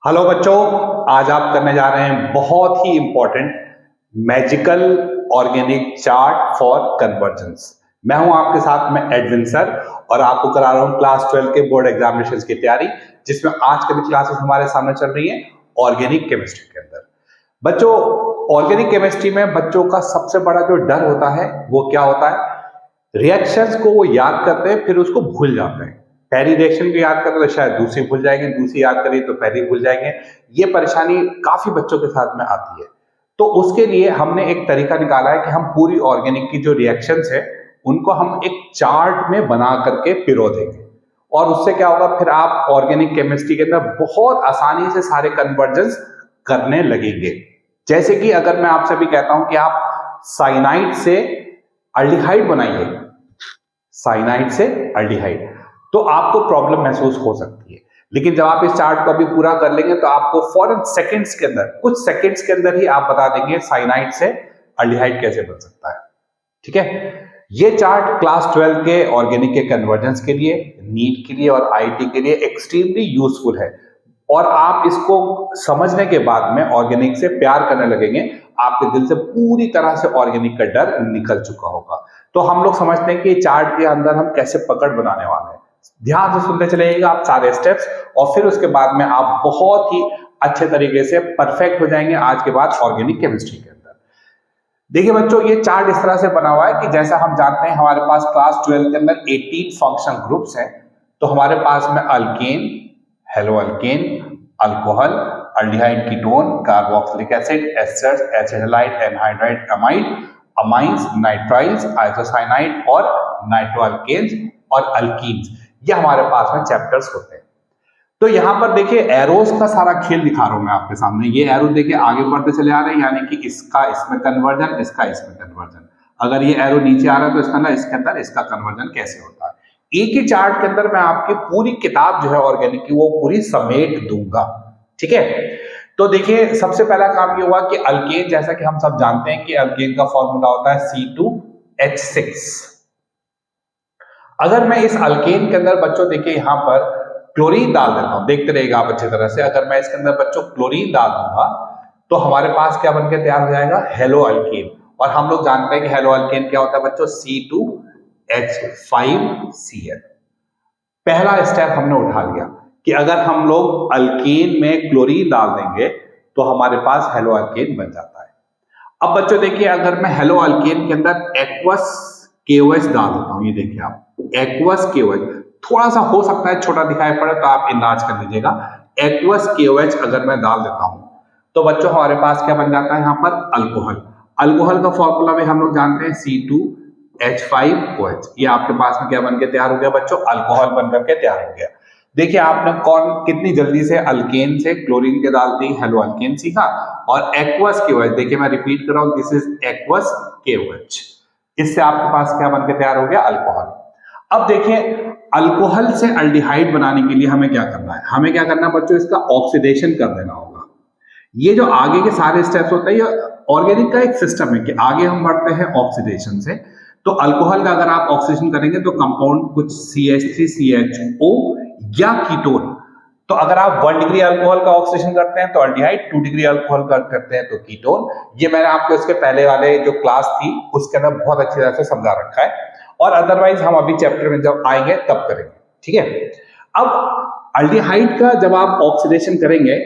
Hello बच्चों, आज आप करने जा रहे हैं बहुत ही important magical organic chart for convergence. मैं हूं आपके साथ में एडविन सर और आपको करा रहा हूं क्लास 12 के बोर्ड एग्जामिनेशन की तैयारी, जिसमें आज कभी क्लासेस हमारे सामने चल रही है ऑर्गेनिक केमिस्ट्री के अंदर। बच्चों, ऑर्गेनिक केमिस्ट्री में बच्चों का सबसे बड़ा जो डर होता है वो क्या होता है? रिएक्शंस को वो याद करते हैं फिर उसको भूल जाते हैं। पहली रिएक्शन को याद करें तो शायद दूसरी भूल जाएंगे, दूसरी याद करें तो पहली भूल जाएंगे। ये परेशानी काफी बच्चों के साथ में आती है। तो उसके लिए हमने एक तरीका निकाला है कि हम पूरी ऑर्गेनिक की जो रिएक्शंस है उनको हम एक चार्ट में बना करके पिरो देंगे, और उससे क्या होगा, फिर आप ऑर्गेनिक केमिस्ट्री के अंदर बहुत आसानी से सारे कन्वर्जेंस करने लगेंगे। जैसे कि अगर मैं आपसे भी कहता हूं कि आप साइनाइड से अल्डिहाइड बनाइए, साइनाइड से अल्डिहाइड, तो आपको प्रॉब्लम महसूस हो सकती है। लेकिन जब आप इस चार्ट को अभी पूरा कर लेंगे तो आपको फौरन सेकंड्स के अंदर, कुछ सेकंड्स के अंदर ही आप बता देंगे साइनाइड से अल्डिहाइड कैसे बन सकता है। ठीक है, ये चार्ट क्लास 12 के ऑर्गेनिक के कन्वर्जेंस के लिए, नीट के लिए और आईटी के लिए एक्सट्रीमली यूजफुल है। और आप इसको समझने के बाद में ऑर्गेनिक से प्यार करने लगेंगे, आपके दिल से पूरी तरह से ऑर्गेनिक का डर निकल चुका होगा। तो हम लोग समझते हैं कि चार्ट के अंदर हम कैसे पकड़ बनाने वाले हैं। ध्यान से सुनते चलेगा आप सारे स्टेप्स, और फिर उसके बाद में आप बहुत ही अच्छे तरीके से परफेक्ट हो जाएंगे आज के बाद ऑर्गेनिक केमिस्ट्री के अंदर। देखिए बच्चों, ये चार्ट इस तरह से बना हुआ है कि जैसा हम जानते हैं हमारे पास क्लास 12 के अंदर 18 फंक्शनल ग्रुप्स हैं। तो हमारे पास में alkane, hello alkane, alcohol, aldehyde, ketone, carboxylic acid, asters, एसिटाइड, anhydride, amide, amines, nitriles, isocyanide और नाइट्रोअल्केन्स और अल्कीन्स, ये हमारे पास में चैप्टर्स होते हैं। तो यहां पर देखिए एरोस का सारा खेल दिखा रहा हूं मैं आपके सामने। ये एरो देखिए आगे बढ़ते चले आ रहे हैं, यानी कि इसका इसमें कन्वर्जन, इसका इसमें कन्वर्जन। अगर ये एरो नीचे आ रहा है तो इसका ना इसके अंदर इसका कन्वर्जन कैसे होता है। एक ही चार्ट के अंदर मैं आपकी पूरी किताब जो है ऑर्गेनिक की वो पूरी समेट दूंगा। ठीक है, तो देखिए सबसे पहला काम ये हुआ कि अल्केन, जैसा कि हम सब जानते हैं कि अल्केन का फॉर्मूला होता है C2H6। अगर मैं इस अल्केन के अंदर बच्चों देखिए यहां पर क्लोरीन डाल देता हूं, देखते रहेगा आप अच्छी तरह से। अगर मैं इसके अंदर बच्चों क्लोरीन डाल दूंगा तो हमारे पास क्या बनकर तैयार हो जाएगा, हेलो अल्केन। और हम लोग जानते हैं कि हेलो अल्केन क्या होता है बच्चों, C2H5Cl। पहला स्टेप हमने उठा लिया कि अगर हम लोग अल्केन में क्लोरीन डाल देंगे तो हमारे पास हेलो अल्केन बन जाता है। अब बच्चों देखिए, अगर मैं हेलो अल्केन के अंदर एक्वस KOH डाल देता हूं, ये देखिए आप एक्वस KOH, थोड़ा सा हो सकता है छोटा दिखाई पड़े तो आप इंदाज कर लीजिएगा। एक्वस KOH अगर मैं डाल देता हूं तो बच्चों हमारे पास क्या बन जाता है यहां पर, अल्कोहल। अल्कोहल का फॉर्मूला भी हम लोग जानते हैं C2H5OH। ये आपके पास में क्या बनकर तैयार हो गया बच्चों, अल्कोहल बनकर के तैयार हो गया। देखिए आपने कौन कितनी जल्दी से अल्केन से क्लोरीन के डालते ही हेलो अल्केन सीखा। और एक्वस KOH, देखिए मैं रिपीट कर रहा हूं, दिस इज एक्वस KOH। इससे आपके पास क्या बनकर तैयार हो गया, अल्कोहल। अब देखिए अल्कोहल से अल्डिहाइड बनाने के लिए हमें क्या करना है, हमें क्या करना है बच्चों, इसका ऑक्सीडेशन कर देना होगा। ये जो आगे के सारे स्टेप्स होते हैं ये ऑर्गेनिक का एक सिस्टम है कि आगे हम बढ़ते हैं ऑक्सीडेशन से। तो अल्कोहल का अगर आप ऑक्सीडेशन करेंगे तो कंपाउंड कुछ CH3CHO या कीटोन। तो अगर आप 1 डिग्री अल्कोहल का ऑक्सीडेशन करते हैं तो अल्डिहाइड, 2 डिग्री अल्कोहल का करते हैं तो कीटोन। ये मैंने आपको इसके पहले वाले जो क्लास थी उसके अंदर बहुत अच्छी तरह से समझा रखा है, और अदरवाइज हम अभी चैप्टर में जब आएंगे तब करेंगे। ठीक है, अब अल्डिहाइड का जब आप ऑक्सीडेशन करेंगे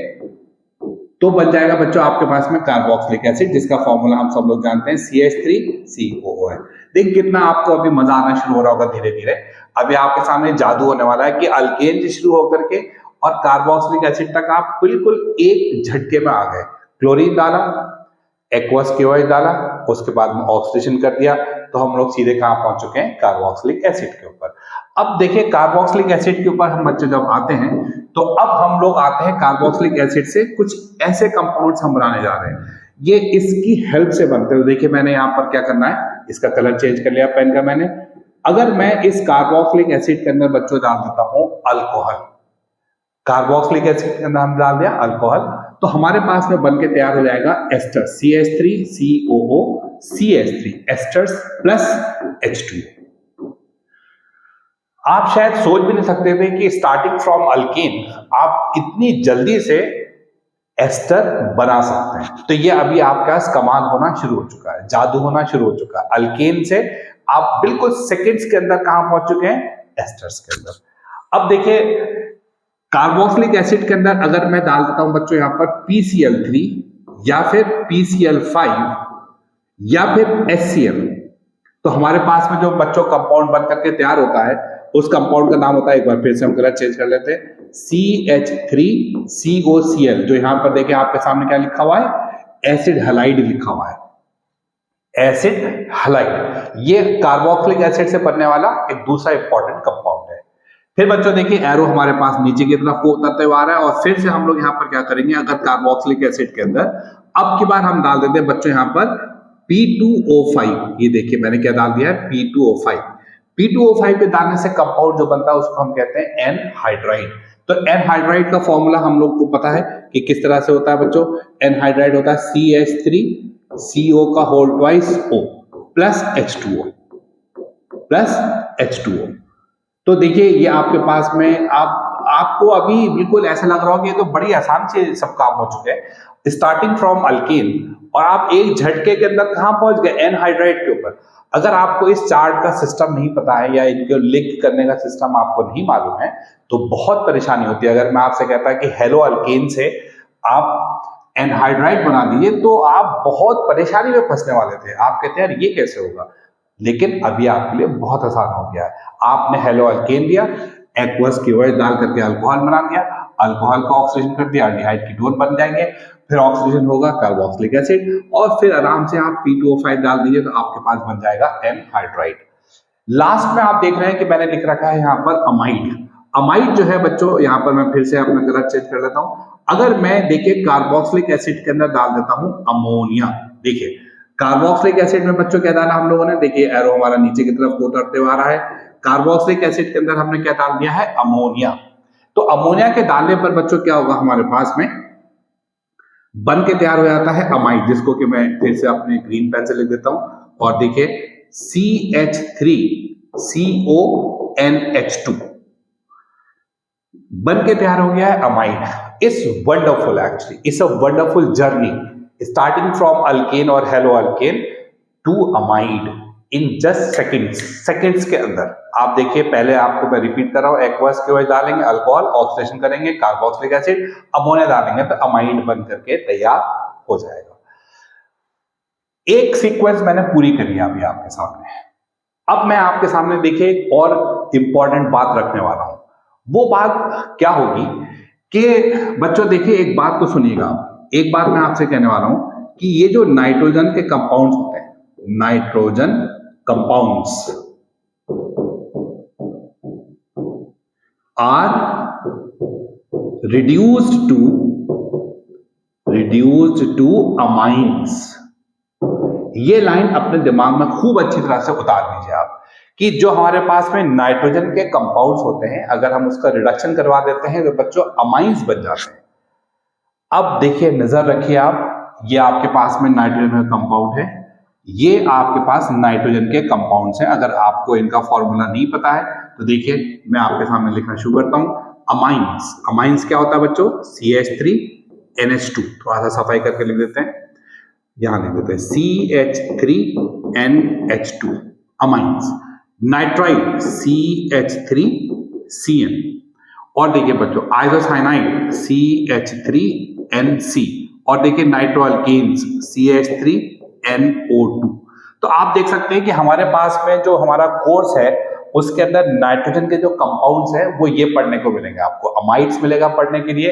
तो बन जाएगा बच्चों आपके पास में कार्बोक्सिलिक एसिड, जिसका फॉर्मूला हम सब लोग जानते हैं CH3COO है। देखिए कितना आपको अभी मजा आना शुरू हो रहा होगा धीरे धीरे। अभी आपके सामने जादू होने वाला है कि अल्केन से शुरू होकर के और कार्बोक्सिलिक एसिड तक आप बिल्कुल एक झटके में आ गए। क्लोरीन डाला, एक्वस KOH डाला, उसके बाद में ऑक्सीडेशन कर दिया, तो हम लोग सीधे कहां पहुंच चुके हैं, कार्बोक्सिलिक एसिड के ऊपर। अब देखिए कार्बोक्सिलिक एसिड के ऊपर हम बच्चे जब आते हैं तो अब हम लोग आते हैं कार्बोक्सिलिक एसिड से कुछ ऐसे कंपाउंड्स हम बनाने जा रहे हैं, ये इसकी हेल्प से बनते हैं। देखिए मैंने यहाँ पर क्या करना है, इसका कलर चेंज कर लिया पेन का मैंने। अगर मैं इस कार्बोक्सिलिक एसिड के अंदर बच्चों डाल देता हूं अल्कोहल, कार्बोक्सिलिक एसिड के अंदर हम डाल दिया अल्कोहल, तो हमारे पास में बनके तैयार हो जाएगा ester, CH3COO CH3 asters plus H2। आप शायद सोच भी नहीं सकते थे कि स्टार्टिंग फ्रॉम अल्केन आप कितनी जल्दी से एस्टर बना सकते हैं। तो ये अभी आपके पास कमाल होना शुरू हो चुका है, जादू होना शुरू हो चुका है। अल्केन से आप बिल्कुल सेकंड्स के अंदर कहां पहुंच चुके हैं, एस्टर्स के अंदर। अब देखिए कार्बोक्सिलिक एसिड के अंदर अगर मैं डाल देता हूं बच्चों यहां पर PCl3 या फिर PCl5 या फिर HCl, तो हमारे पास में जो बच्चों कंपाउंड बन करके तैयार होता है उस कंपाउंड का नाम होता है, एक बार फिर से हम कलर चेंज कर लेते हैं, CH3COCl। जो यहां पर देखिए आपके सामने क्या लिखा हुआ है, एसिड हैलाइड लिखा हुआ है, एसिड हैलाइड। ये कार्बोक्सिलिक एसिड से बनने वाला एक दूसरा इंपॉर्टेंट कंपाउंड है। फिर बच्चों देखिए एरो हमारे पास नीचे की तरफ को उतरते हुए आ रहा है, और फिर से हम लोग यहाँ पर क्या करेंगे, अगर कार्बोक्सिलिक एसिड के अंदर अब की बार हम डाल देते हैं बच्चों यहाँ पर P2O5। ये देखिए मैंने क्या डाल दिया है, P2O5। P2O5 पे डालने से कंपाउंड जो बनता है उसको हम कहते हैं एनहाइड्राइड। तो एनहाइड्राइड का फॉर्मूला हम लोग को पता है कि किस तरह से होता है बच्चों। एनहाइड्राइड होता है CH3CO का whole twice O plus H2O। तो देखिए ये आपके पास में आपको अभी बिल्कुल ऐसा लग रहा हो कि ये तो बड़ी आसान से सब काम हो चुके हैं, स्टार्टिंग फ्रॉम अल्केन, और आप एक झटके के अंदर कहां पहुंच गए, एनहाइड्राइड के ऊपर। अगर आपको इस चार्ट का सिस्टम नहीं पता है या इनको लिंक करने का सिस्टम आपको नहीं मालूम है तो बहुत परेशानी होती है। अगर मैं आपसे कहता कि हेलो अल्केन से आप एनहाइड्राइड बना दीजिए तो आप बहुत परेशानी में फंसने वाले थे। आप कहते हैं यार ये कैसे होगा, लेकिन अभी आपके लिए बहुत आसान हो गया है। आपने हेलो अल्केन लिया, एक्वस KOH डाल करके अल्कोहल बना दिया, अल्कोहल का ऑक्सीजन कर दिया, एल्डिहाइड कीटोन बन जाएंगे, फिर ऑक्सीजन होगा कार्बोक्सिलिक एसिड, और फिर आराम से आप P2O5 डाल दीजिए तो आपके पास बन जाएगा एनहाइड्राइड। लास्ट में आप देख रहे हैं कि मैंने लिख रखा है यहाँ पर अमाइड। अमाइड जो है बच्चों, यहाँ पर मैं फिर से अपना कलर चेंज कर लेता हूं। अगर मैं देखिए कार्बोक्सिलिक एसिड के अंदर डाल देता हूं अमोनिया, देखिए कार्बोक्सिलिक एसिड में बच्चों क्या डाला हम लोगों ने, देखिए एरो हमारा नीचे की तरफ को उतरते हुए आ रहा है। कार्बोक्सिलिक एसिड के अंदर हमने क्या डाल दिया है, अमोनिया। तो अमोनिया के डालने पर बच्चों क्या होगा, हमारे पास में बन के तैयार हो जाता है अमाइड, जिसको कि मैं फिर से अपने ग्रीन पेन से लिख देता हूं। और देखिए CH3CONH2 बन के तैयार हो गया है amide. It's wonderful, actually it's a wonderful journey starting from alkane और haloalkane to amide in just seconds के अंदर। आप देखिए पहले आपको मैं रिपीट कर रहा हूं, एक्वस KOH डालेंगे, अल्कोहल ऑक्सीडेशन करेंगे, कार्बोक्सिलिक एसिड, अमोनिया डालेंगे तो अमाइड बन करके तैयार हो जाएगा। एक सीक्वेंस मैंने पूरी करी अभी आपके सामने। अब मैं आपके सामने देखिए एक और इंपॉर्टेंट बात रखने वाला हूं। वो बात क्या होगी कि बच्चों देखिए एक बात को सुनिएगा आप। एक बात मैं आपसे कहने वाला हूं कि ये जो नाइट्रोजन के कंपाउंड्स होते हैं, nitrogen compounds are reduced to amines। ये लाइन अपने दिमाग में खूब अच्छी तरह से उतार लीजिए आप, कि जो हमारे पास में नाइट्रोजन के कंपाउंड्स होते हैं अगर हम उसका रिडक्शन करवा देते हैं तो बच्चों अमाइंस बन जाते हैं। अब देखिए नजर रखिए आप, ये आपके पास में नाइट्रोजन का कंपाउंड है, ये आपके पास नाइट्रोजन के कंपाउंड्स हैं। अगर आपको इनका फॉर्मूला नहीं पता है तो देखिए मैं आपके सामने लिखना शुरू करता हूं। अमाइंस, अमाइंस क्या होता है बच्चों, CH3NH2। थोड़ा सा सफाई करके लिख देते हैं, यहां लिख देते हैं CH3NH2 अमाइंस। नाइट्राइड CH3CN, और देखिए बच्चों आइसोसाइनाइड CH3NC, और देखिए नाइट्रोअल्केन्स CH3NO2। तो आप देख सकते हैं कि हमारे पास में जो हमारा कोर्स है उसके अंदर नाइट्रोजन के जो कंपाउंड्स हैं वो ये पढ़ने को मिलेंगे आपको। अमाइड्स मिलेगा पढ़ने के लिए,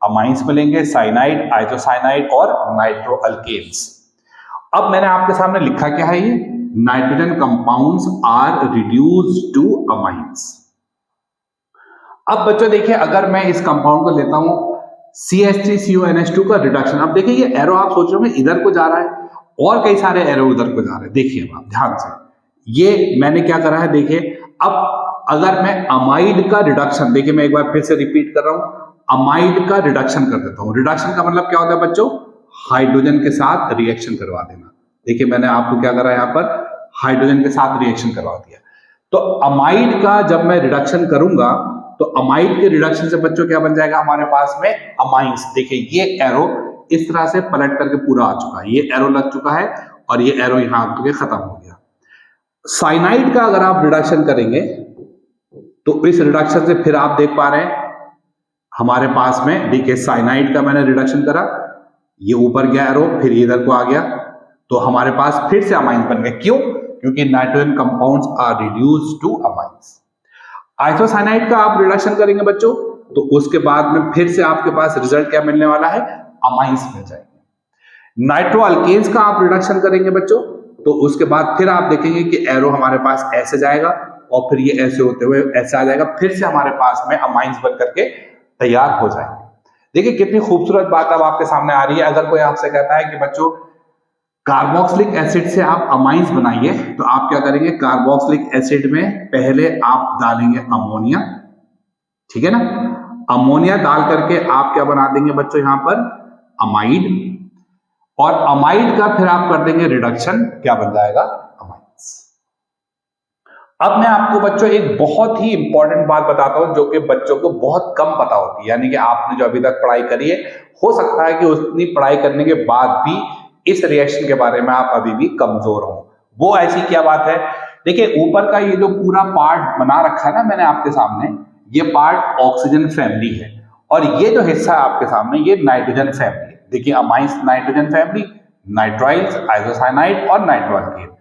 अमाइंस मिलेंगे, साइनाइड, आइसोसाइनाइड और नाइट्रोअल्केन्स। अब मैंने आपके सामने लिखा क्या है, ये nitrogen compounds are reduced to amines. अब बच्चों देखिए अगर मैं इस कंपाउंड को लेता हूं CH3CONH2 का रिडक्शन, अब देखिए ये एरो आप सोच रहे होंगे इधर को जा रहा है और कई सारे एरो उधर को जा रहे हैं। देखिए आप ध्यान से, ये मैंने क्या करा है, देखिए अब अगर मैं अमाइड का रिडक्शन, देखिए मैं एक बार फिर से रिपीट कर रहा हूं, अमाइड का रिडक्शन कर देता हूं। रिडक्शन का मतलब क्या होता है बच्चों, हाइड्रोजन के साथ रिएक्शन करवा देना। देखिए मैंने आपको क्या करा यहां पर, हाइड्रोजन के साथ रिएक्शन करवा दिया। तो अमाइड का जब मैं रिडक्शन करूंगा तो अमाइड के रिडक्शन से बच्चों क्या बन जाएगा हमारे पास में अमाइंस। देखिए ये एरो इस तरह से पलट करके पूरा आ चुका है, ये एरो लग चुका है और ये एरो यहां आकर खत्म हो गया। साइनाइड का अगर आप रिडक्शन करेंगे तो इस रिडक्शन से फिर आप देख पा रहे हैं हमारे पास में, देखिए साइनाइड का मैंने रिडक्शन करा, ये ऊपर गया एरो, फिर इधर को आ गया, तो हमारे पास फिर से अमाइंस बन गए। क्यों? क्योंकि nitrogen compounds are reduced to amines. Isocyanide का आप रिडक्शन करेंगे बच्चों तो उसके बाद में फिर से आपके पास रिजल्ट क्या मिलने वाला है, अमाइंस मिल जाएंगे। नाइट्रो अल्केन्स का आप रिडक्शन करेंगे बच्चों तो उसके बाद फिर आप देखेंगे कि एरो हमारे पास ऐसे जाएगा और फिर ये ऐसे होते हुए ऐसे आ जाएगा, फिर से हमारे पास में अमाइंस बन करके तैयार हो जाएंगे। देखिए कितनी खूबसूरत बात अब आपके सामने आ रही है। अगर कोई आपसे कहता है कि बच्चों कार्बोक्सिलिक एसिड से आप अमाइंस बनाइए, तो आप क्या करेंगे, कार्बोक्सिलिक एसिड में पहले आप डालेंगे अमोनिया, ठीक है ना, अमोनिया डाल करके आप क्या बना देंगे बच्चों यहां पर अमाइड, और अमाइड का फिर आप कर देंगे रिडक्शन, क्या बन जाएगा अमाइंस। अब मैं आपको बच्चों एक बहुत ही इंपॉर्टेंट बात बताता हूं जो कि बच्चों को बहुत कम पता होती है, यानी कि आपने जो अभी तक पढ़ाई करी है हो सकता है कि उतनी पढ़ाई करने के बाद भी इस रिएक्शन के बारे में आप अभी भी कमजोर हो। वो ऐसी क्या बात है, देखिए ऊपर का ये जो पूरा पार्ट बना रखा है ना मैंने आपके सामने, ये पार्ट ऑक्सीजन फैमिली है और ये जो हिस्सा है आपके सामने ये नाइट्रोजन फैमिली है। देखिए amines nitrogen family, nitriles, isocyanide और नाइट्रोअल्केन।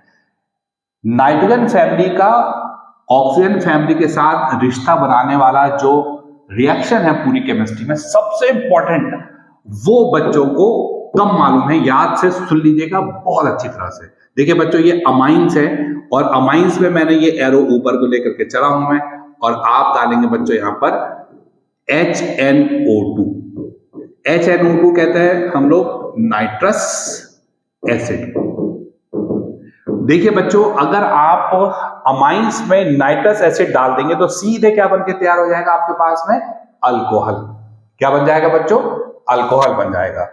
नाइट्रोजन फैमिली का ऑक्सीजन फैमिली के साथ रिश्ता बनाने वाला जो रिएक्शन है पूरी केमिस्ट्री में सबसे इंपॉर्टेंट, वो बच्चों को कम मालूम है, याद से सुन लीजिएगा बहुत अच्छी तरह से। देखिए बच्चों ये अमाइंस है और अमाइंस में मैंने ये एरो ऊपर को लेकर के चला हूं मैं, और आप डालेंगे बच्चों यहां पर HNO2। HNO2 कहते हैं हम लोग नाइट्रस एसिड। देखिए बच्चों अगर आप अमाइंस में नाइट्रस एसिड डाल देंगे तो सीधे क्या बनके तैयार हो जाएगा आपके पास में, अल्कोहल। क्या बन जाएगा बच्चों, अल्कोहल बन जाएगा।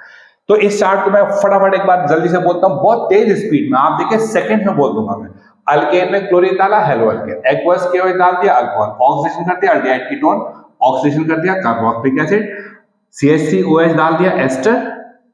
तो इस चार्ट को मैं फटाफट एक बार जल्दी से बोलता हूं, बहुत तेज स्पीड में, आप देखिए सेकंड में बोल दूंगा मैं। अल्केन में क्लोरीन डाला, हेलो अल्केन, एक्वस KOH डाल दिया, अल्कोहल, ऑक्सीडेशन कर दिया एल्डिहाइड कीटोन, ऑक्सीडेशन कर दिया कार्बोक्सिलिक एसिड, CH3OH डाल दिया एस्टर,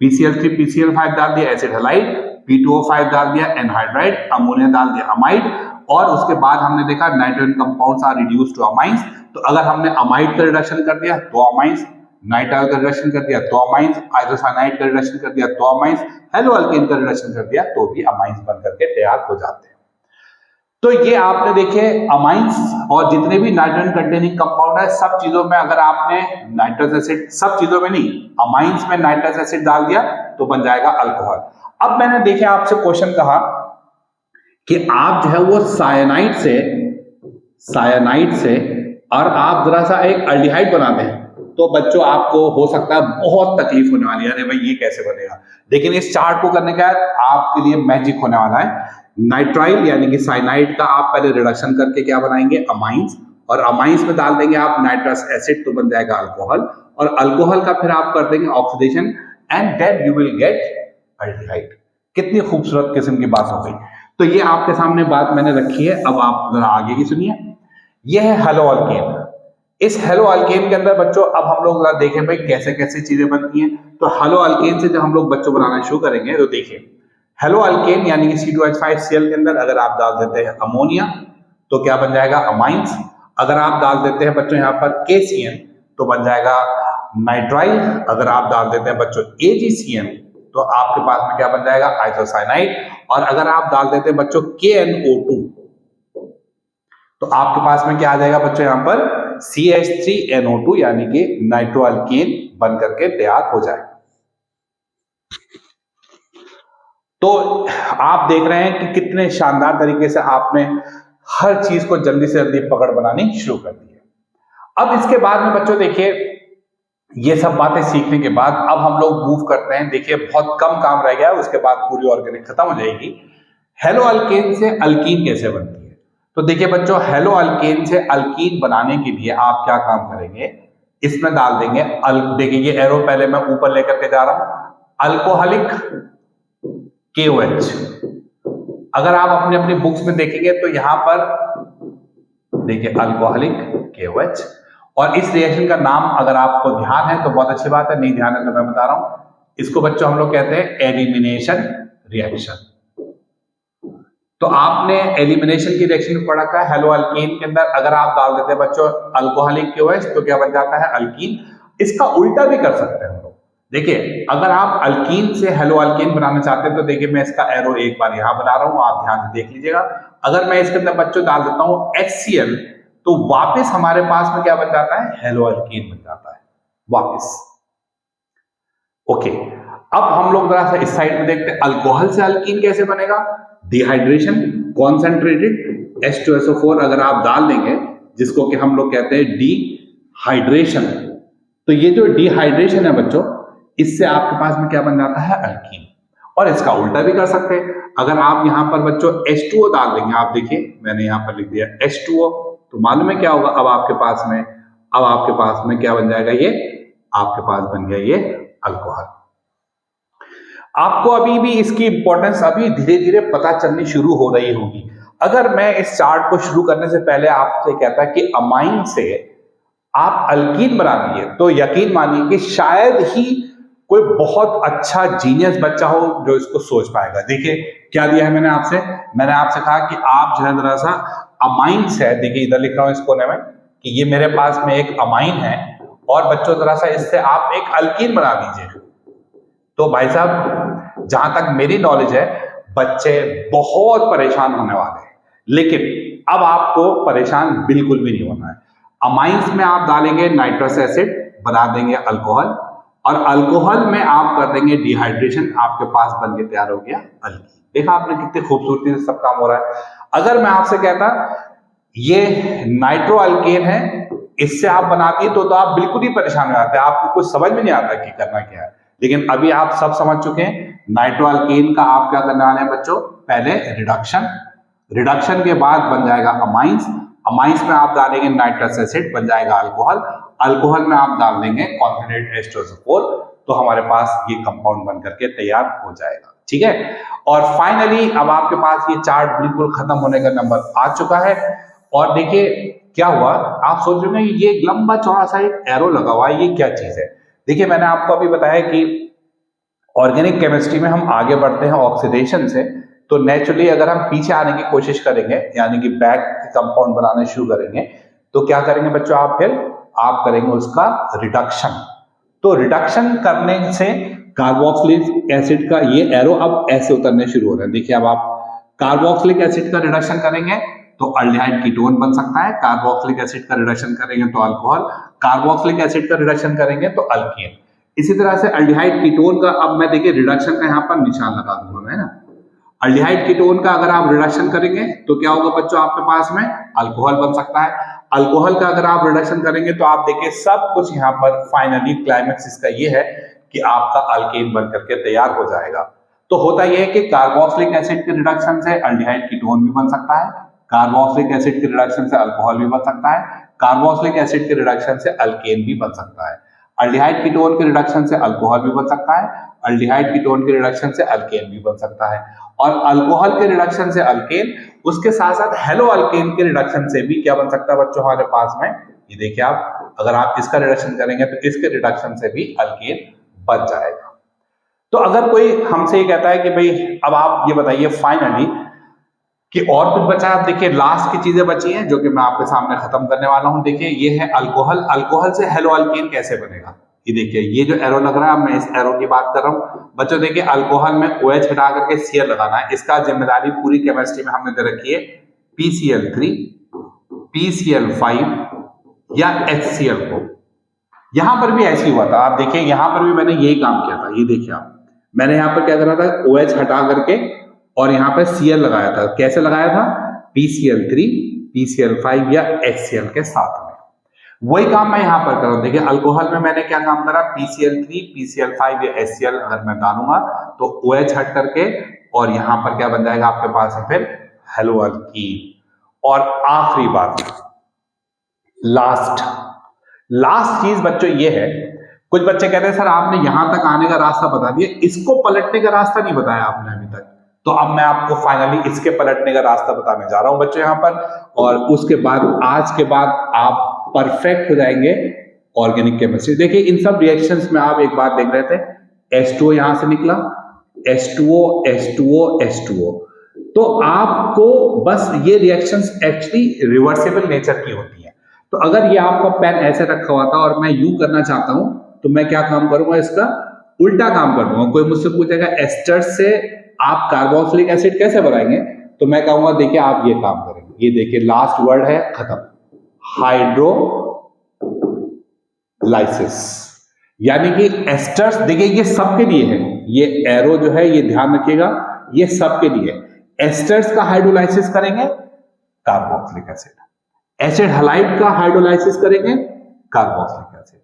PCl3 PCl5 डाल दिया एसिड हैलाइड, P2O5 डाल दिया एनहाइड्राइड, अमोनिया डाल दिया अमाइड, और उसके बाद हमने देखा nitrogen compounds are reduced to amines. तो अगर हमने अमाइड का रिडक्शन कर दिया तो अमाइंस, नाइट्राइल का रिडक्शन कर दिया तो अमाइंस, आइसोसाइनाइड का रिडक्शन कर दिया तो अमाइंस, हेलो अल्केन का रिडक्शन कर दिया तो भी अमाइंस बन करके तैयार हो जाते हैं। तो ये आपने देखे अमाइंस और जितने भी नाइट्रोजन कंटेनिंग कंपाउंड है सब चीजों में अगर आपने नाइट्रस एसिड, सब चीजों में नहीं, अमाइंस में नाइट्रस एसिड डाल दिया तो बन जाएगा अल्कोहल। अब मैंने देखे आपसे क्वेश्चन कहा कि आप जो है वो साइनाइड से और आप जरा सा एक अल्डिहाइड बना दें तो बच्चों आपको हो सकता है बहुत तकलीफ होने वाली है, अरे भाई ये कैसे बनेगा। लेकिन इस चार्ट को करने का आपके लिए मैजिक होने वाला है। नाइट्राइल यानी कि साइनाइड का आप पहले रिडक्शन करके क्या बनाएंगे अमाइंस, और अमाइंस में डाल देंगे आप नाइट्रस एसिड तो बन जाएगा अल्कोहल, और अल्कोहल का फिर आप कर देंगे oxidation and then you will get aldehyde. कितनी खूबसूरत किस्म की बात हो गई। तो ये आपके सामने बात मैंने रखी है, अब आप जरा आगे की सुनिए। यह है हेलो अल्केन। इस हेलो अल्केन के अंदर बच्चों अब हम लोग जरा देखें भाई कैसे कैसे चीजें बनती हैं। तो हेलो अल्केन से जब हम लोग बच्चों बनाना शुरू करेंगे तो देखिए हेलो अल्केन यानी कि C2H5Cl के अंदर अगर आप डाल देते हैं अमोनिया तो क्या बन जाएगा अमाइंस। अगर आप डाल देते हैं बच्चों यहाँ पर KCN तो बन जाएगा नाइट्राइल। अगर आप डाल देते हैं बच्चों AgCN तो आपके पास में क्या बन जाएगा आइसोसाइनाइड। और अगर आप डाल देते हैं बच्चों KNO2 तो आपके पास में क्या आ जाएगा बच्चों यहाँ पर CH3NO2 यानी कि नाइट्रोअल्केन बन करके तैयार हो जाएगा। तो आप देख रहे हैं कि कितने शानदार तरीके से आपने हर चीज को जल्दी से जल्दी पकड़ बनानी शुरू कर दी है। अब इसके बाद में बच्चों देखिए ये सब बातें सीखने के बाद अब हम लोग मूव करते हैं। देखिए बहुत कम काम रह गया है, उसके बाद पूरी ऑर्गेनिक खत्म हो जाएगी। हेलो अल्केन से अल्कीन कैसे बनती है। तो देखिए बच्चों हेलो अल्केन से अल्कीन बनाने के लिए आप क्या काम करेंगे, इसमें डाल देंगे देखिए ये एरो पहले मैं ऊपर लेकर के जा रहा हूं, अल्कोहलिक KOH। अगर आप अपने अपनी बुक्स में देखेंगे तो यहां पर देखिए अल्कोहलिक KOH, और इस रिएक्शन का नाम अगर आपको ध्यान है तो बहुत अच्छी बात है, नहीं ध्यान है तो मैं बता रहा हूं, इसको बच्चों हम लोग कहते हैं एलिमिनेशन रिएक्शन। तो आपने एलिमिनेशन की रिएक्शन में पढ़ा था, हेलो अल्कीन के अंदर अगर आप डाल देते हैं बच्चों अल्कोहलिक KOH तो क्या बन जाता है, अल्कीन। इसका उल्टा भी कर सकते हैं हम लोग। देखिए अगर आप अल्कीन से हेलो अल्कीन बनाना चाहते हैं तो देखिए मैं इसका एरो एक बार यहां बना रहा हूं, आप ध्यान से देख लीजिएगा। अगर मैं इसके अंदर बच्चों डाल देता हूं HCl तो वापस हमारे पास में क्या बन जाता है, हेलो अल्कीन बन जाता है वापस। ओके, अब हम लोग जरा सा इस साइड में देखते हैं अल्कोहल से अल्कीन कैसे बनेगा। डिहाइड्रेशन, कॉन्सेंट्रेटेड H2SO4 अगर आप डाल देंगे, जिसको कि हम लोग कहते हैं डिहाइड्रेशन, तो ये जो डिहाइड्रेशन है बच्चों, इससे आपके पास में क्या बन जाता है, अल्कीन। और इसका उल्टा भी कर सकते हैं, अगर आप यहां पर बच्चों H2O डाल देंगे, आप देखिए मैंने यहां पर लिख दिया H2O, तो मालूम है क्या होगा, अब आपके पास में क्या बन जाएगा, ये आपके पास बन गया ये अल्कोहल। आपको अभी भी इसकी इंपॉर्टेंस अभी धीरे धीरे पता चलनी शुरू हो रही होगी। अगर मैं इस चार्ट को शुरू करने से पहले आपसे कहता कि अमाइन से आप अल्कीन बना दिए तो यकीन मानिए कि शायद ही कोई बहुत अच्छा जीनियस बच्चा हो जो इसको सोच पाएगा। देखिए क्या दिया है मैंने आपसे कहा कि आप जो है जरा सा अमाइन से, देखिए इधर लिख रहा हूं इस कोने में कि ये मेरे पास में एक अमाइन है और बच्चों जरा सा इससे आप एक अल्कीन बना दीजिए। तो भाई साहब जहां तक मेरी नॉलेज है बच्चे बहुत परेशान होने वाले हैं, लेकिन अब आपको परेशान बिल्कुल भी नहीं होना है। अमाइंस में आप डालेंगे नाइट्रस एसिड, बना देंगे अल्कोहल, और अल्कोहल में आप कर देंगे डिहाइड्रेशन, आपके पास बन के तैयार हो गया अल्कीन। देखा आपने कितनी खूबसूरती से सब काम हो रहा है। अगर मैं आपसे कहता ये नाइट्रो अल्केन है, इससे आप बनाती तो आप बिल्कुल ही परेशान हो जाते, आपको कुछ समझ में नहीं आता कि करना क्या है। लेकिन अभी आप सब समझ चुके हैं नाइट्रो अल्केन का आप क्या करने वाले हैं बच्चों, पहले रिडक्शन के बाद बन जाएगा अमाइंस में आप डालेंगे नाइट्रस एसिड, बन जाएगा अल्कोहल में आप डाल देंगे कॉन्सेंट्रेटेड H2SO4, तो हमारे पास ये कंपाउंड बन करके तैयार हो जाएगा। ठीक है, और फाइनली अब आपके पास ये चार्ट बिल्कुल खत्म होने का नंबर आ चुका है। और देखिए क्या हुआ, आप सोच रहे हैं ये लंबा चौड़ा सा एक एरो लगा हुआ है, ये क्या चीज है। देखिए मैंने आपको अभी बताया कि ऑर्गेनिक केमिस्ट्री में हम आगे बढ़ते हैं ऑक्सीडेशन से, तो नेचुरली अगर हम पीछे आने की कोशिश करेंगे, यानी कि बैक कंपाउंड बनाने शुरू करेंगे, तो क्या करेंगे बच्चों, आप करेंगे उसका रिडक्शन। तो रिडक्शन करने से कार्बोक्सिलिक एसिड का ये एरो अब ऐसे उतरने शुरू हो रहे हैं। देखिए अब आप कार्बोक्सिलिक एसिड का रिडक्शन करेंगे तो अल्डिहाइड कीटोन बन सकता है, कार्बोक्सिलिक एसिड का रिडक्शन करेंगे तो अल्कोहल, कार्बोक्सिलिक एसिड का रिडक्शन करेंगे तो अल्कीन। इसी तरह से अल्डिहाइड कीटोन का, अब मैं देखिए रिडक्शन का यहाँ पर निशान लगा दूंगा मैं ना, अल्डिहाइड कीटोन का अगर आप रिडक्शन करेंगे तो क्या होगा बच्चों, आपके पास में अल्कोहल बन सकता है। अल्कोहल का अगर आप रिडक्शन करेंगे तो आप देखिए सब कुछ यहाँ पर फाइनली क्लाइमेक्स इसका ये है कि आपका अल्केन बन करके तैयार हो जाएगा। तो होता यह है कि कार्बोक्सिलिक एसिड के रिडक्शन से अल्डिहाइड कीटोन भी बन सकता है, कार्बोक्सिलिक एसिड के रिडक्शन से अल्कोहल भी बन सकता है, कार्बोक्सिलिक एसिड के रिडक्शन से अल्केन भी बन सकता है, अल्डिहाइड कीटोन के रिडक्शन से अल्कोहल भी बन सकता है, अल्डिहाइड कीटोन के रिडक्शन से अल्केन भी बन सकता है, और अल्कोहल के रिडक्शन से अल्केन, उसके साथ साथ हेलो अल्केन के रिडक्शन से भी क्या बन सकता है बच्चों हमारे पास में, ये देखिए आप अगर आप इसका रिडक्शन करेंगे तो इसके रिडक्शन से भी अल्केन बन जाएगा। तो अगर कोई हमसे ये कहता है कि भाई अब आप ये बताइए फाइनली कि और कुछ बचा है, देखिए लास्ट की चीजें बची हैं जो कि मैं आपके सामने खत्म करने वाला हूं। देखिए ये है अल्कोहल से हेलो अल्केन कैसे बनेगा। ये देखिए ये जो एरो लग रहा है, मैं इस एरो की बात कर रहा हूं बच्चों। देखिए अल्कोहल में OH हटा करके Cl लगाना है, इसका जिम्मेदारी पूरी केमिस्ट्री में हमने दे रखी है PCl3, PCl5 या HCl को। यहां पर भी ऐसे हुआ था, आप देखिए यहां पर भी मैंने यही काम किया था। ये देखिए आप, मैंने यहां पर क्या करा था, OH हटा करके और यहां पर Cl लगाया था। कैसे लगाया था, PCl3, PCl5 या HCl के साथ में। वही काम मैं यहां पर कर रहा हूं। देखिए अल्कोहल में मैंने क्या काम करा, PCl3, PCl5 या HCl अगर मैं डालूंगा तो OH हट करके और यहां पर क्या बन जाएगा आपके पास है फिर हेलो अल्कीन। और आखिरी बात, लास्ट चीज बच्चों ये है, कुछ बच्चे कहते हैं सर आपने यहां तक आने का रास्ता बता दिया, इसको पलटने का रास्ता नहीं बताया आपने अभी तक। तो अब मैं आपको फाइनली इसके पलटने का रास्ता बताने जा रहा हूं बच्चों यहां पर, और उसके बाद आज के बाद आप परफेक्ट हो जाएंगे ऑर्गेनिक केमिस्ट्री। देखिए इन सब रिएक्शंस में आप एक बात देख रहे थे, H2O यहां से निकला, H2O H2O H2O, तो आपको बस ये रिएक्शंस एक्चुअली रिवर्सिबल नेचर की होती है। तो अगर ये आपका पेन ऐसे रखा हुआ था और मैं यूं करना चाहता हूं तो मैं क्या काम करूंगा, इसका उल्टा काम कर दूंगा। कोई मुझसे पूछेगा एस्टर्स से आप कार्बोक्सिलिक एसिड कैसे बनाएंगे, तो मैं कहूंगा देखिए आप ये काम करेंगे, ये देखिए लास्ट वर्ड है खत्म, हाइड्रोलाइसिस। यानी कि एस्टर्स देखिए ये सबके लिए है, ये एरो जो है ये ध्यान रखिएगा, ये सबके लिए। एस्टर्स का हाइड्रोलाइसिस करेंगे कार्बोक्सिलिक एसिड, एसिड हैलाइड का हाइड्रोलाइसिस करेंगे कार्बोक्सिलिक एसिड,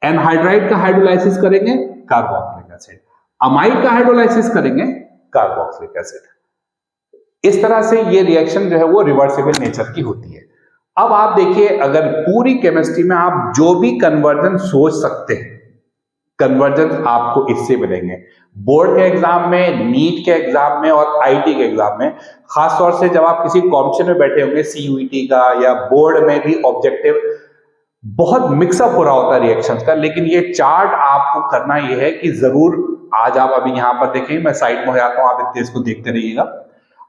एनहाइड्राइड का हाइड्रोलाइसिस करेंगे कार्बोक्सिलिक एसिड, अमाइड का हाइड्रोलाइसिस करेंगे कार्बोक्सिलिक एसिड। इस तरह से ये रिएक्शन जो है वो रिवर्सिबल नेचर की होती है। अब आप देखिए अगर पूरी केमिस्ट्री में आप जो भी कन्वर्जन सोच सकते हैं, कन्वर्जन आपको इससे मिलेंगे। बोर्ड के एग्जाम में, नीट के एग्जाम में और आईटी के एग्जाम में, खासतौर से जब आप किसी कॉम्पिटिशन में बैठे होंगे सीयूईटी का या बोर्ड में भी ऑब्जेक्टिव बहुत मिक्सअप हो रहा होता है रिएक्शंस का, लेकिन ये चार्ट आपको करना ये है कि जरूर आज आप अभी यहां पर देखें, मैं साइड में हो जाता हूं, आप इतने इसको देखते रहिएगा।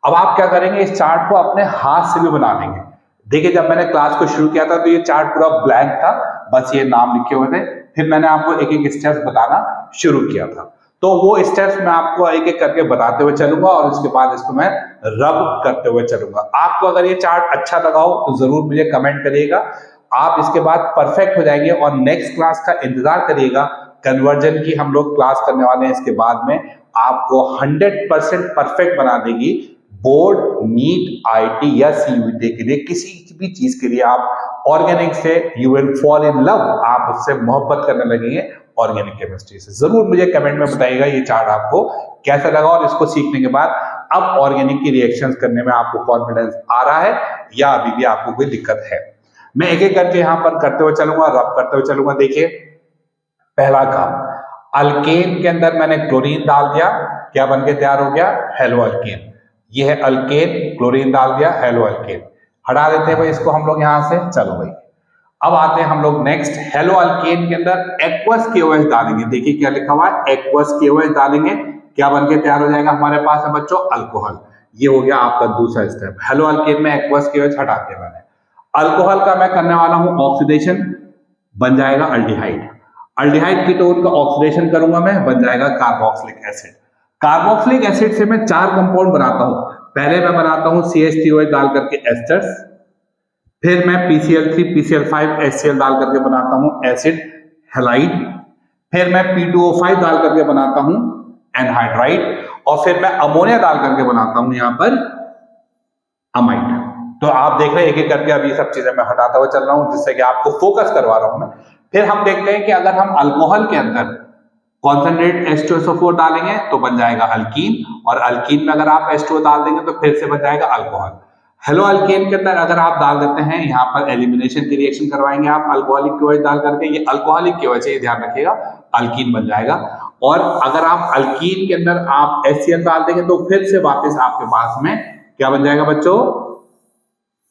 अब आप क्या करेंगे, इस चार्ट को अपने हाथ से भी बना लेंगे। देखिए जब मैंने क्लास को शुरू किया था तो ये चार्ट पूरा ब्लैंक था, बस ये नाम लिखे हुए थे, फिर मैंने आपको एक एक स्टेप्स बताना शुरू किया था। तो वो स्टेप्स मैं आपको एक एक करके बताते हुए चलूंगा और उसके बाद इसको मैं रब करते हुए चलूंगा। आपको अगर ये चार्ट अच्छा लगा हो तो जरूर मुझे कमेंट करिएगा। आप इसके बाद परफेक्ट हो जाएंगे और नेक्स्ट क्लास का इंतजार करिएगा। कन्वर्जन की हम लोग क्लास करने वाले हैं, इसके बाद में आपको 100% परफेक्ट बना देगी बोर्ड, नीट, आईटी या सीयूईटी के लिए। किसी भी चीज के लिए आप ऑर्गेनिक से you will fall in love, आप उससे मोहब्बत करने लगेंगे ऑर्गेनिक केमिस्ट्री से। जरूर मुझे कमेंट में बताइएगा ये चार्ट आपको कैसा लगा और इसको सीखने के बाद अब ऑर्गेनिक की रिएक्शंस करने में आपको कॉन्फिडेंस आ रहा है या अभी भी आपको कोई दिक्कत है। मैं एक एक करके यहां पर करते हुए चलूंगा, रब करते हुए चलूंगा। देखिए पहला काम, अल्केन के अंदर मैंने क्लोरीन डाल दिया, क्या बनके तैयार हो गया, हेलो अल्केन। ये है अल्केन, क्लोरीन डाल दिया, हेलो अल्केन। हटा देते हैं भाई इसको हम लोग यहां से। चलो भाई अब आते हैं हम लोग नेक्स्ट, हेलो अल्केन के अंदर एक्वस KOH डालेंगे। देखिए क्या लिखा हुआ है, एक्वस KOH डालेंगे, क्या बनके तैयार हो जाएगा हमारे पास है बच्चों, अल्कोहल। ये हो गया आपका दूसरा स्टेप। हेलो अल्केन में एक्वस KOH हटा दिया मैंने। अल्कोहल का मैं करने वाला हूं ऑक्सीडेशन, बन जाएगा अल्डिहाइड। अल्डिहाइड कीटोन का ऑक्सीडेशन करूंगा मैं, बन जाएगा कार्बोक्सिलिक एसिड। कार्बोक्सिलिक एसिड से मैं 4 कंपाउंड बनाता हूं। पहले मैं बनाता हूं CH3OH डाल करके एस्टर्स, फिर मैं PCl3 PCl5 HCl डाल करके बनाता हूं एसिड हैलाइड, फिर मैं P2O5 डाल करके बनाता हूं एनहाइड्राइड, और फिर मैं अमोनिया डाल करके बनाता हूं यहां पर अमाइड। तो आप देख रहे हैं एक एक करके अभी सब चीजें मैं हटाता हुआ चल रहा हूं जिससे कि आपको फोकस करवा रहा हूं मैं। फिर हम देखते हैं कि अगर हम अल्कोहल के अंदर कॉन्सेंट्रेट H2SO4 डालेंगे तो बन जाएगा अल्कीन, और अल्कीन में अगर आप H2O डाल देंगे तो फिर से बन जाएगा अल्कोहल। हेलो अल्केन के अंदर अगर आप डाल देते हैं, यहाँ पर एलिमिनेशन की रिएक्शन करवाएंगे आप अल्कोहलिक KOH डाल करके, ये अल्कोहलिक KOH है, ये ध्यान रखिएगा, अल्कीन बन जाएगा। और अगर आप अल्कीन के अंदर आप HCl डाल देंगे तो फिर से वापस आपके पास में क्या बन जाएगा बच्चों,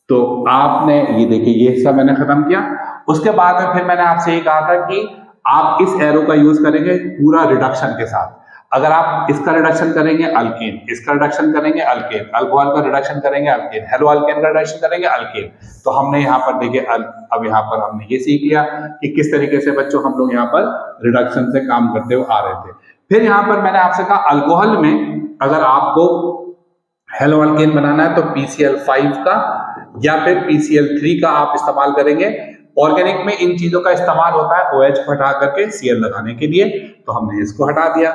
तो आपने ये देखिए ये हिस्सा मैंने खत्म किया। उसके बाद में फिर मैंने आपसे ये कहा था कि आप इस एरो का यूज करेंगे पूरा रिडक्शन के साथ। अगर आप इसका रिडक्शन करेंगे अल्केन, इसका रिडक्शन करेंगे अल्केन, अल्कोहल का रिडक्शन करेंगे अल्केन, हेलो अल्केन का रिडक्शन करेंगे अल्केन। तो हमने यहाँ पर देखिए अब यहाँ पर हमने ये सीख लिया कि किस तरीके से बच्चों हम लोग यहाँ पर रिडक्शन से काम करते हुए आ रहे थे। फिर यहाँ पर मैंने आपसे कहा अल्कोहल में अगर आपको हेलो अल्केन बनाना है तो PCl5 का या फिर PCl3 का आप इस्तेमाल करेंगे। ऑर्गेनिक में इन चीजों का इस्तेमाल होता है OH को हटा करके Cl लगाने के लिए, तो हमने इसको हटा दिया।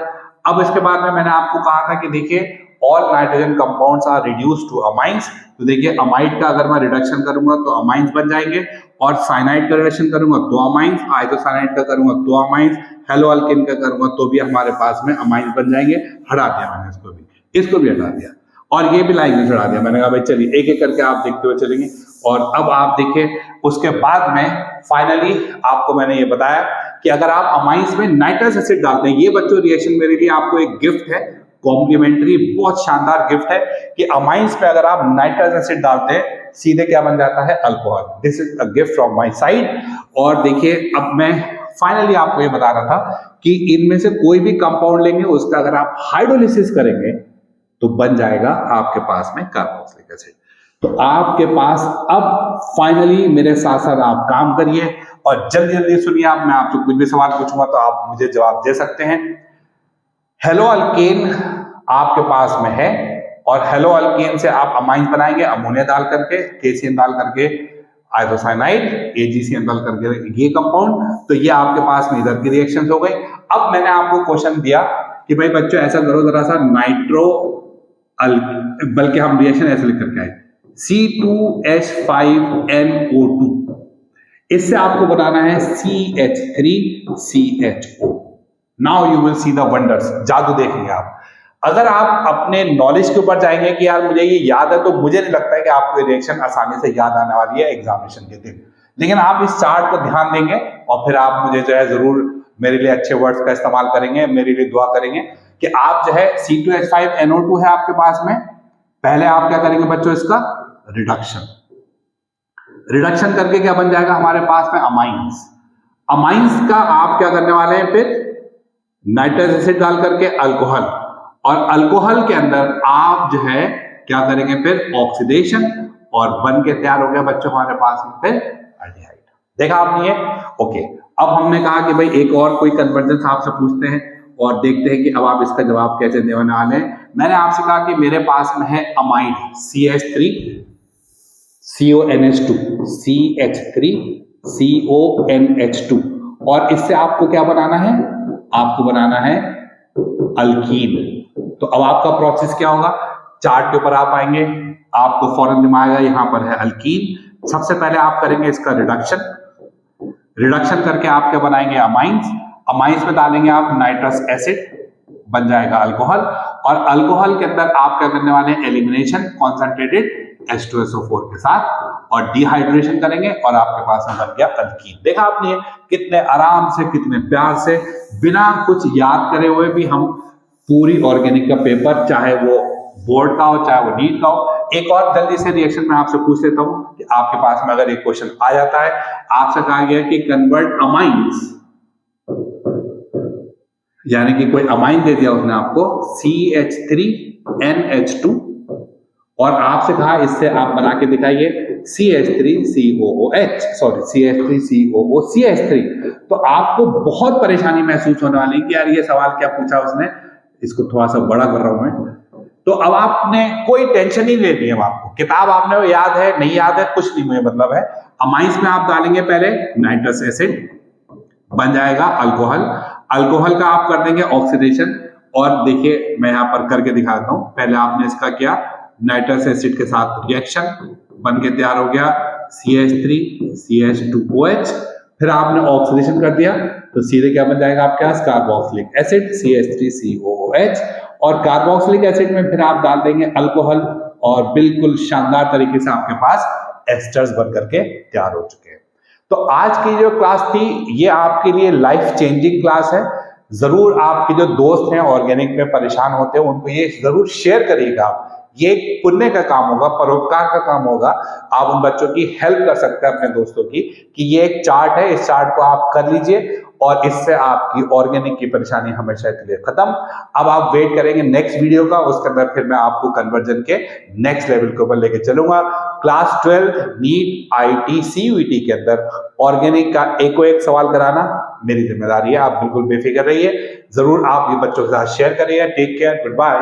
अब इसके बाद में मैंने आपको कहा था कि देखिए all nitrogen compounds are reduced to amines. तो देखिए अमाइड का अगर मैं रिडक्शन करूंगा तो अमाइंस बन जाएंगे, और साइनाइड का रिडक्शन करूंगा तो अमाइंस, आइसोसाइनाइड का करूंगा तो अमाइंस, हेलो अल्केन का करूंगा तो भी हमारे पास में अमाइंस बन जाएंगे। हटा दिया मैंने इसको भी हटा दिया, और ये भी लाइन में चढ़ा दिया। मैंने कहा भाई चलिए एक एक करके आप देखते हुए चलेंगे। और अब आप देखिए उसके बाद में फाइनली आपको मैंने ये बताया कि अगर आप अमाइंस में नाइट्रस एसिड डालते हैं, ये बच्चों रिएक्शन मेरे लिए आपको एक गिफ्ट है, कॉम्प्लीमेंट्री बहुत शानदार गिफ्ट है कि अमाइंस पे अगर आप नाइट्रस एसिड डालते हैं सीधे क्या बन जाता है, alcohol. This is a gift from my side. और देखिए अब मैं फाइनली आपको ये बता रहा था कि इनमें से कोई भी कंपाउंड लेंगे उसका अगर आप हाइड्रोलिसिस करेंगे तो बन जाएगा आपके पास में कार्बोक्सिलिक एसिड। तो आपके पास अब फाइनली मेरे साथ साथ आप काम करिए और जल्दी जल्दी सुनिए। आप मैं आपसे कुछ भी सवाल पूछूंगा तो आप मुझे जवाब दे सकते हैं। हेलो अल्केन आपके पास में है और हेलो अल्केन से आप अमाइन बनाएंगे अमोनिया डाल करके, KCN डाल करके, आइसोसाइनाइड, AgCN डाल करके ये कंपाउंड। तो ये आपके पास में इधर की रिएक्शन हो गई। अब मैंने आपको क्वेश्चन दिया कि भाई बच्चों ऐसा करो जरा सा नाइट्रो बल्कि हम रिएक्शन ऐसे लिख करके आए C2H5NO2, इससे आपको बनाना है CH3CHO। Now you will see the wonders, जादू देखेंगे आप। अगर आप अपने नॉलेज के ऊपर जाएंगे कि यार मुझे ये याद है, तो मुझे नहीं लगता है कि आपको ये रिएक्शन आसानी से याद आने वाली है एग्जामिनेशन के दिन। लेकिन आप इस चार्ट को ध्यान देंगे और फिर आप मुझे जो है जरूर मेरे लिए अच्छे वर्ड्स का इस्तेमाल करेंगे, मेरे लिए दुआ करेंगे कि आप जो है C2H5NO2 है आपके पास में, पहले आप क्या करेंगे बच्चों, इसका रिडक्शन करके क्या बन जाएगा हमारे पास में अमाइंस। अमाइंस का आप क्या करने वाले हैं, फिर नाइट्रस एसिड डाल करके अल्कोहल, और अल्कोहल के अंदर आप जो है क्या करेंगे, फिर ऑक्सीडेशन, और बन के तैयार हो गया बच्चों हमारे पास में फिर एल्डिहाइड। देखा आपने ये? ओके। अब हमने कहा कि भाई एक और कोई कन्वर्जेंस आपसे पूछते हैं और देखते हैं कि अब आप इसका जवाब कैसे देने वाले हैं। मैंने आपसे कहा कि मेरे पास में है अमाइड CH3CONH2, CH3CONH2, और इससे आपको क्या बनाना है, आपको बनाना है अल्कीन। तो अब आपका प्रोसेस क्या होगा, चार्ट के ऊपर आप आएंगे, आपको फौरन दिमाग आएगा यहां पर है अल्कीन। सबसे पहले आप करेंगे इसका रिडक्शन करके आप क्या बनाएंगे, अमाइंस में डालेंगे आप नाइट्रस एसिड, बन जाएगा अल्कोहल, और अल्कोहल के अंदर आप क्या करने वाले हैं, एलिमिनेशन कॉन्सेंट्रेटेड H2SO4 के साथ, और डिहाइड्रेशन करेंगे और आपके पास में बन गया अल्कीन। देखा आपने कितने आराम से, कितने प्यार से, बिना कुछ याद करे हुए भी हम पूरी ऑर्गेनिक का पेपर, चाहे वो बोर्ड का हो चाहे वो नीट का हो। एक और जल्दी से रिएक्शन में आपसे पूछ लेता हूं कि आपके पास में अगर एक क्वेश्चन आ जाता है, आपसे कहा गया कि कन्वर्ट अमाइंस, यानी कि कोई अमाइन दे दिया उसने आपको CH3NH2, और आपसे कहा इससे आप बना के दिखाइए CH3COOH। तो आपको बहुत परेशानी महसूस होने वाली कि यार ये सवाल क्या पूछा उसने, इसको थोड़ा सा बड़ा कर रहा हूं मैं। तो अब आपने कोई टेंशन ही लेनी है, आपको किताब आपने याद है नहीं याद है कुछ नहीं मुझे मतलब है। अमाइंस में आप डालेंगे पहले नाइट्रस एसिड, बन जाएगा अल्कोहल का आप कर देंगे ऑक्सीडेशन, और देखिए मैं यहां पर करके दिखाता हूं। पहले आपने इसका किया नाइट्रस एसिड के साथ रिएक्शन, बन के तैयार हो गया CH3CH2OH, फिर आपने ऑक्सीडेशन कर दिया तो सीधे क्या बन जाएगा आपके पास, कार्बोक्सिलिक एसिड CH3COOH, और कार्बोक्सिलिक एसिड में फिर आप डाल देंगे अल्कोहल, और बिल्कुल शानदार तरीके से आपके पास एस्टर्स बन करके तैयार हो चुके हैं। तो आज की जो क्लास थी ये आपके लिए लाइफ चेंजिंग क्लास है। जरूर आपके जो दोस्त हैं ऑर्गेनिक में परेशान होते हैं उनको ये जरूर शेयर करिएगा। ये पुण्य का काम होगा, परोपकार का काम होगा। आप उन बच्चों की हेल्प कर सकते हैं अपने दोस्तों की, कि ये एक चार्ट है, इस चार्ट को आप कर लीजिए और इससे आपकी ऑर्गेनिक की परेशानी हमेशा के लिए खत्म। अब आप वेट करेंगे नेक्स्ट वीडियो का, उसके अंदर फिर मैं आपको कन्वर्जन के नेक्स्ट लेवल के ऊपर लेके चलूंगा। क्लास 12 नीट IIT CUET के अंदर ऑर्गेनिक का एक सवाल कराना मेरी जिम्मेदारी है। आप बिल्कुल बेफिक्र रहिए, जरूर आप ये बच्चों के साथ शेयर करिए। Take care, good bye.